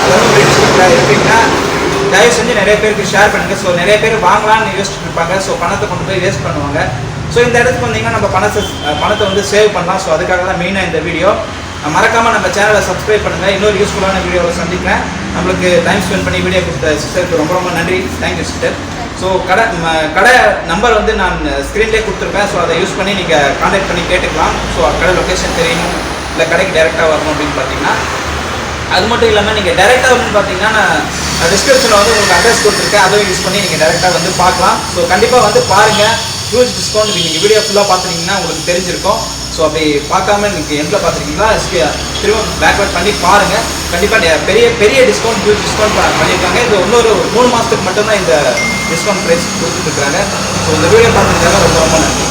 தருமபுரி டிஸ்ட்ரிக்டில் இருக்கீங்கன்னா தயவு செஞ்சு நிறைய பேருக்கு ஷேர் பண்ணுங்கள். ஸோ நிறைய பேர் வாங்கலாம்னு யோசிச்சுட்டு இருப்பாங்க. ஸோ பணத்தை கொண்டு போய் வேஸ்ட் பண்ணுவாங்க. ஸோ இந்த இடத்துக்கு வந்தீங்கன்னா நம்ம பணத்தை வந்து சேவ் பண்ணலாம். ஸோ அதுக்காக தான் மெயினாக இந்த வீடியோ. மறக்காமல் நம்ம சேனலை சப்ஸ்கிரைப் பண்ணுங்கள். இன்னொரு யூஸ்ஃபுல்லான வீடியோவில் சந்திக்கிறேன். நம்மளுக்கு டைம் ஸ்பெண்ட் பண்ணி வீடியோ கொடுத்த சிஸ்டருக்கு ரொம்ப ரொம்ப நன்றி. Thank you sister. ஸோ கடை நம்பர் வந்து நான் ஸ்க்ரீன்லேயே கொடுத்துருப்பேன். ஸோ அதை யூஸ் பண்ணி நீங்கள் கான்டாக்ட் பண்ணி கேட்டுக்கலாம். ஸோ கடை லொக்கேஷன் தெரியணும் இல்லை கடைக்கு டேரெக்டாக வரணும் அப்படின்னு பார்த்தீங்கன்னா, அது மட்டும் இல்லாமல் நீங்கள் டேரெக்டாக வரணும்னு பார்த்தீங்கன்னா நான் டிஸ்கிரிப்ஷனில் வந்து உங்களுக்கு அட்ரஸ் கொடுத்துருக்கேன். அதுவும் யூஸ் பண்ணி நீங்கள் டேரெக்டாக வந்து பார்க்கலாம். ஸோ கண்டிப்பாக வந்து பாருங்கள். ஹியூஜ் டிஸ்கவுண்ட் நீங்கள் வீடியோ ஃபுல்லாக பார்த்துருக்கீங்கன்னா உங்களுக்கு தெரிஞ்சிருக்கும். ஸோ அப்படி பார்க்காம நீங்கள் எண்டில் பார்த்துருக்கீங்களா திரும்ப பேக்வர்ட் பண்ணி பாருங்கள். கண்டிப்பாக பெரிய டிஸ்கவுண்ட் ஹியூஜ் டிஸ்கவுண்ட் பண்ணியிருக்காங்க. இது இன்னொரு 3 மாதத்துக்கு மட்டும்தான் இந்த டிஸ்கவுண்ட் ப்ரைஸ் கொடுத்துட்ருக்காங்க. ஸோ இந்த வீடியோ பார்த்துருக்காங்க ரொம்ப ரொம்ப நன்றி.